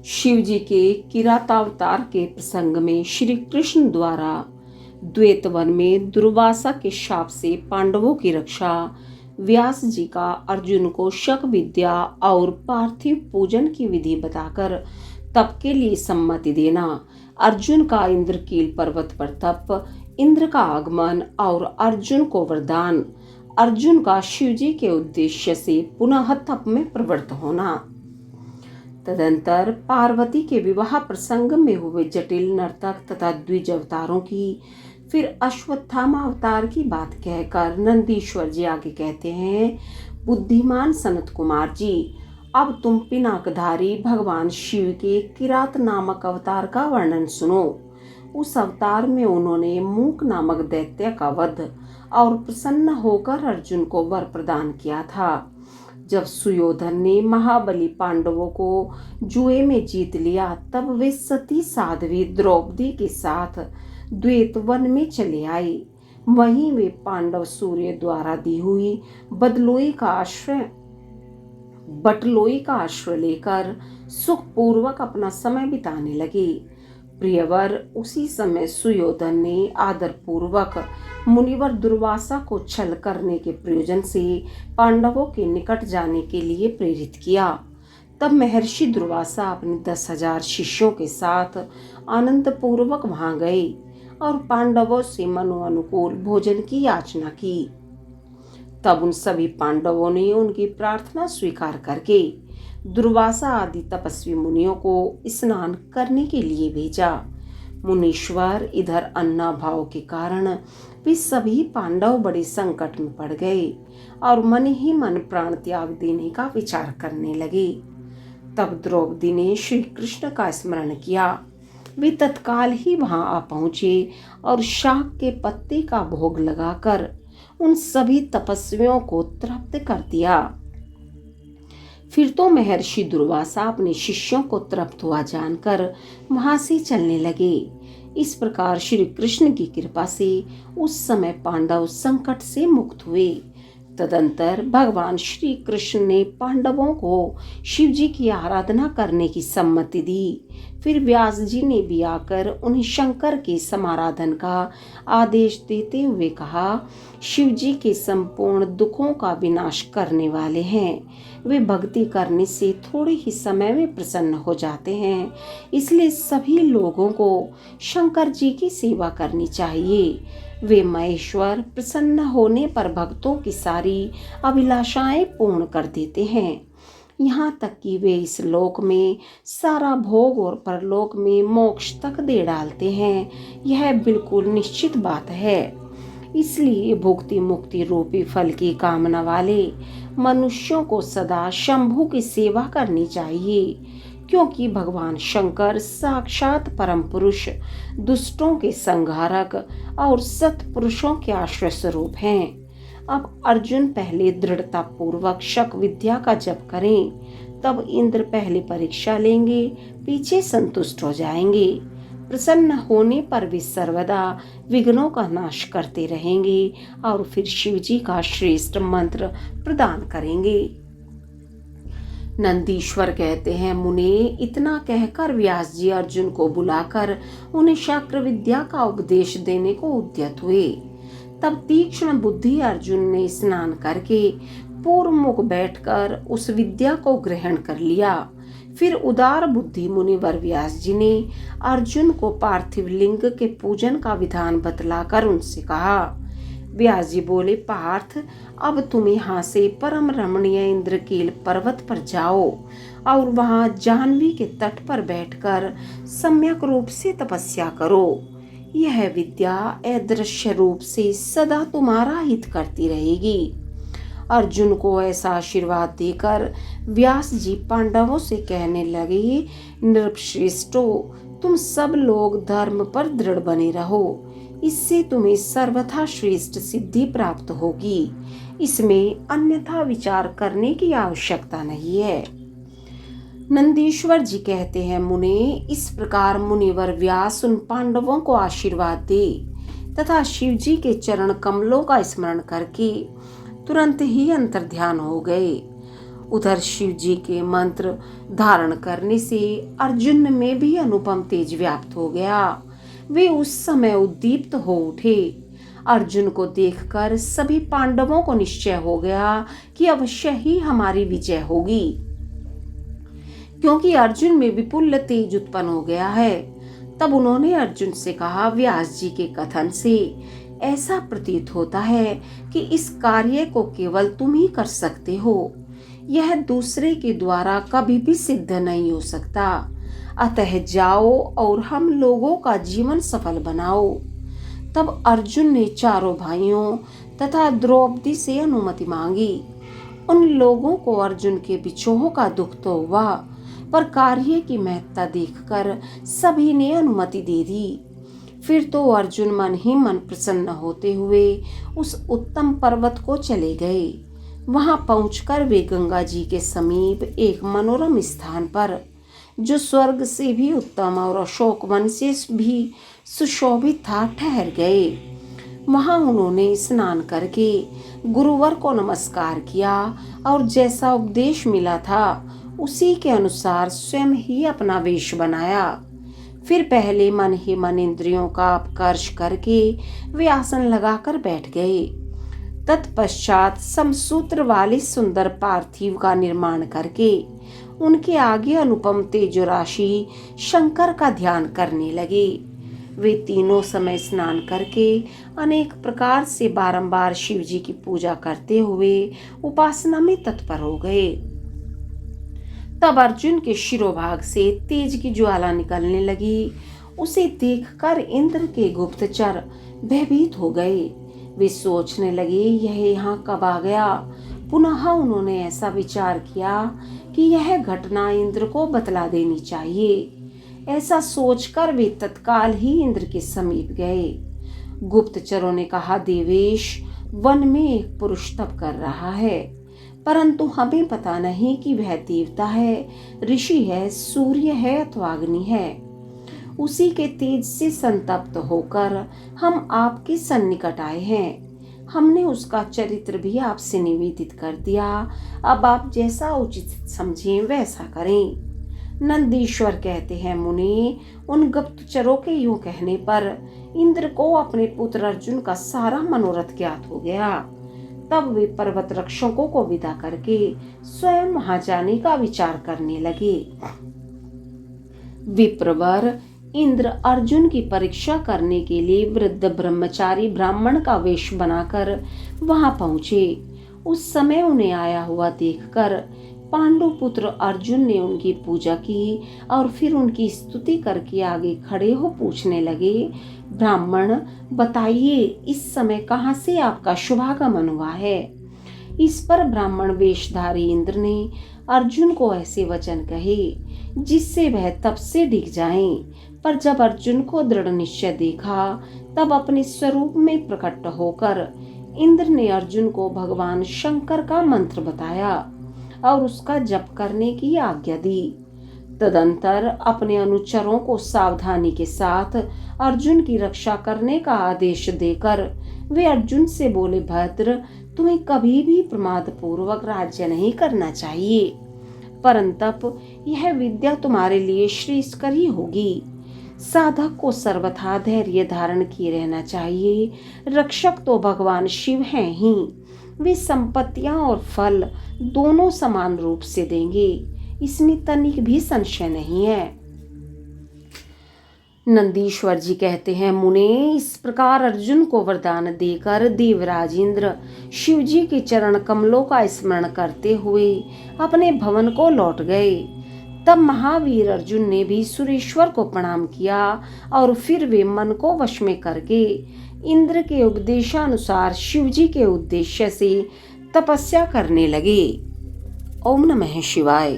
शिव जी के किरातावतार के प्रसंग में श्री कृष्ण द्वारा द्वैत वन में दुर्वासा के शाप से पांडवों की रक्षा, व्यास जी का अर्जुन को शक विद्या और पार्थिव पूजन की विधि बताकर तप के लिए सम्मति देना, अर्जुन का इंद्रकील पर्वत पर तप, इंद्र का आगमन और अर्जुन को वरदान, अर्जुन का शिव जी के उद्देश्य से पुनः तप में प्रवृत्त होना। तदंतर पार्वती के विवाह प्रसंग में हुए जटिल नर्तक तथा द्विज अवतारों की, फिर अश्वत्थामा अवतार की बात कहकर नंदीश्वर जी आगे कहते हैं, बुद्धिमान सनत कुमार जी, अब तुम पिनाकधारी भगवान शिव के किरात नामक अवतार का वर्णन सुनो। उस अवतार में उन्होंने मूक नामक दैत्य का वध और प्रसन्न होकर अर्जुन को वर प्रदान किया था। जब सुयोधन ने महाबली पांडवों को जुए में जीत लिया, तब वे सती साध्वी द्रौपदी के साथ द्वैत वन में चले आए। वहीं वे पांडव सूर्य द्वारा दी हुई बटलोई का आश्रय लेकर सुखपूर्वक अपना समय बिताने लगे। प्रियवर, उसी समय सुयोधन ने आदर पूर्वक मुनिवर दुर्वासा को छल करने के प्रयोजन से पांडवों के निकट जाने के लिए प्रेरित किया। तब महर्षि दुर्वासा अपने 10,000 शिष्यों के साथ आनंद पूर्वक वहां गए और पांडवों से मनोनुकूल भोजन की याचना की। तब उन सभी पांडवों ने उनकी प्रार्थना स्वीकार करके दुर्वासा आदि तपस्वी मुनियों को स्नान करने के लिए भेजा। मुनीश्वर, इधर अन्नाभाव के कारण वे सभी पांडव बड़े संकट में पड़ गए और मन ही मन प्राण त्याग देने का विचार करने लगे। तब द्रौपदी ने श्री कृष्ण का स्मरण किया। वे तत्काल ही वहां आ पहुंचे और शाक के पत्ते का भोग लगाकर उन सभी तपस्वियों को तृप्त कर दिया। फिर तो महर्षि दुर्वासा अपने शिष्यों को तृप्त हुआ जानकर वहां से चलने लगे। इस प्रकार श्री कृष्ण की कृपा से उस समय पांडव संकट से मुक्त हुए। तदंतर भगवान श्री कृष्ण ने पांडवों को शिव जी की आराधना करने की सम्मति दी। फिर व्यास जी ने भी आकर उन्हें शंकर के समाराधन का आदेश देते हुए कहा, शिव जी के संपूर्ण दुखों का विनाश करने वाले हैं। वे भक्ति करने से थोड़े ही समय में प्रसन्न हो जाते हैं, इसलिए सभी लोगों को शंकर जी की सेवा करनी चाहिए। वे महेश्वर प्रसन्न होने पर भक्तों की सारी अभिलाषाएं पूर्ण कर देते हैं, यहाँ तक कि वे इस लोक में सारा भोग और परलोक में मोक्ष तक दे डालते हैं। यह बिल्कुल निश्चित बात है। इसलिए भुक्ति मुक्ति रूपी फल की कामना वाले मनुष्यों को सदा शंभु की सेवा करनी चाहिए, क्योंकि भगवान शंकर साक्षात परम पुरुष, दुष्टों के संहारक और सत्पुरुषों के आश्रय स्वरूप हैं। अब अर्जुन पहले दृढ़ता पूर्वक शक विद्या का जप करें, तब इंद्र पहले परीक्षा लेंगे, पीछे संतुष्ट हो जाएंगे। प्रसन्न होने पर वे सर्वदा विघ्नों का नाश करते रहेंगे और फिर शिव जी का श्रेष्ठ मंत्र प्रदान करेंगे। नंदीश्वर कहते हैं, मुने, इतना कहकर व्यास जी अर्जुन को बुलाकर उन्हें शक्र विद्या का उपदेश देने को उद्यत हुए। तब तीक्ष्ण बुद्धि अर्जुन ने स्नान करके पूर्व मुख बैठकर उस विद्या को ग्रहण कर लिया। फिर उदार बुद्धि मुनिवर व्यास जी ने अर्जुन को पार्थिव लिंग के पूजन का विधान बतलाकर उनसे कहा। व्यास जी बोले, पार्थ, अब तुम यहाँ से परम रमणीय इंद्रकील पर्वत पर जाओ और वहाँ जाह्नवी के तट पर बैठकर सम्यक रूप से तपस्या करो। यह विद्या अदृश्य रूप से सदा तुम्हारा हित करती रहेगी। अर्जुन को ऐसा आशीर्वाद देकर व्यास जी पांडवों से कहने लगे, नृपश्रेष्ठो, तुम सब लोग धर्म पर दृढ़ बने रहो, इससे तुम्हें सर्वथा श्रेष्ठ सिद्धि प्राप्त होगी। इसमें अन्यथा विचार करने की आवश्यकता नहीं है। नंदीश्वर जी कहते हैं, मुने, इस प्रकार मुनिवर व्यास उन पांडवों को आशीर्वाद दे तथा शिव जी के चरण कमलों का स्मरण करके तुरंत ही अंतर्ध्यान हो गए। उधर शिव जी के मंत्र धारण करने से अर्जुन में भी अनुपम तेज व्याप्त हो गया। वे उस समय उद्दीप्त हो उठे। अर्जुन को देखकर सभी पांडवों को निश्चय हो गया कि अवश्य ही हमारी विजय होगी, क्योंकि अर्जुन में विपुल तेज उत्पन्न हो गया है। तब उन्होंने अर्जुन से कहा, व्यास जी के कथन से ऐसा प्रतीत होता है कि इस कार्य को केवल तुम ही कर सकते हो, यह दूसरे के द्वारा कभी भी सिद्ध नहीं हो सकता। अतः जाओ और हम लोगों का जीवन सफल बनाओ। तब अर्जुन ने चारों भाइयों तथा द्रौपदी से अनुमति मांगी। उन लोगों को अर्जुन के विछोह का दुख तो हुआ, पर कार्य की महत्ता देखकर सभी ने अनुमति दे दी। फिर तो अर्जुन मन ही मन प्रसन्न होते हुए उस उत्तम पर्वत को चले गए। वहां पहुंचकर वे गंगा जी के समीप एक मनोरम स्थान पर, जो स्वर्ग से भी उत्तम और अशोक वन से भी सुशोभित था, ठहर गए। वहां उन्होंने स्नान करके गुरुवर को नमस्कार किया और जैसा उपदेश मिला था उसी के अनुसार स्वयं ही अपना वेश बनाया। फिर पहले मन ही मन इंद्रियों का अपकर्ष करके वे आसन लगाकर बैठ गए। तत्पश्चात समसूत्र वाली सुंदर पार्थिव का निर्माण करके उनके आगे अनुपम तेज राशि शंकर का ध्यान करने लगे। वे तीनों समय स्नान करके अनेक प्रकार से बारंबार शिव जी की पूजा करते हुए उपासना में तत्पर हो गए। तब अर्जुन के शिरोभाग से तेज की ज्वाला निकलने लगी। उसे देखकर इंद्र के गुप्तचर भयभीत हो गए। वे सोचने लगे, यह यहाँ कब आ गया। पुनः उन्होंने ऐसा विचार किया कि यह घटना इंद्र को बतला देनी चाहिए। ऐसा सोचकर वे तत्काल ही इंद्र के समीप गए। गुप्तचरों ने कहा, देवेश, वन में एक पुरुष तप कर रहा है, परंतु हमें पता नहीं कि वह देवता है, ऋषि है, सूर्य है अथवा अग्नि है। उसी के तेज से संतप्त होकर हम आपके सन्निकट आए हैं। हमने उसका चरित्र भी आपसे निवेदित कर दिया। अब आप जैसा उचित समझें वैसा करें। नंदीश्वर कहते हैं, मुनि, उन गुप्तचरों के यूं कहने पर इंद्र को अपने पुत्र अर्जुन का सारा मनोरथ ज्ञात हो गया। तब वे पर्वत रक्षकों को विदा करके स्वयं वहां जाने का विचार करने लगे। विप्रवर इंद्र अर्जुन की परीक्षा करने के लिए वृद्ध ब्रह्मचारी ब्राह्मण का वेश बनाकर वहां पहुंचे। उस समय उन्हें आया हुआ देखकर पांडु पुत्र अर्जुन ने उनकी पूजा की और फिर उनकी स्तुति करके आगे खड़े हो पूछने लगे, ब्राह्मण, बताइए इस समय कहाँ से आपका शुभागमन हुआ है। इस पर ब्राह्मण वेशधारी इंद्र ने अर्जुन को ऐसे वचन कहे जिससे वह तप से डिग जाए। पर जब अर्जुन को दृढ़ निश्चय देखा, तब अपने स्वरूप में प्रकट होकर इंद्र ने अर्जुन को भगवान शंकर का मंत्र बताया और उसका जप करने की आज्ञा दी। तदंतर अपने अनुचरों को सावधानी के साथ अर्जुन की रक्षा करने का आदेश देकर वे अर्जुन से बोले, भद्र, तुम्हें कभी भी प्रमाद पूर्वक राज्य नहीं करना चाहिए, परंतु यह विद्या तुम्हारे लिए श्रेष्ठकर ही होगी। साधक को सर्वथा धैर्य धारण किए रहना चाहिए। रक्षक तो भगवान शिव हैं ही, वे संपत्तियां और फल दोनों समान रूप से देंगे, इसमें तनिक भी संशय नहीं है। नंदीश्वर जी कहते हैं, मुने, इस प्रकार अर्जुन को वरदान देकर देवराज इंद्र शिव जी के चरण कमलों का स्मरण करते हुए अपने भवन को लौट गए। तब महावीर अर्जुन ने भी सुरेश्वर को प्रणाम किया और फिर वे मन को वश में करके इंद्र के उपदेशानुसार शिव जी के उद्देश्य से तपस्या करने लगे। ओम नमः शिवाय।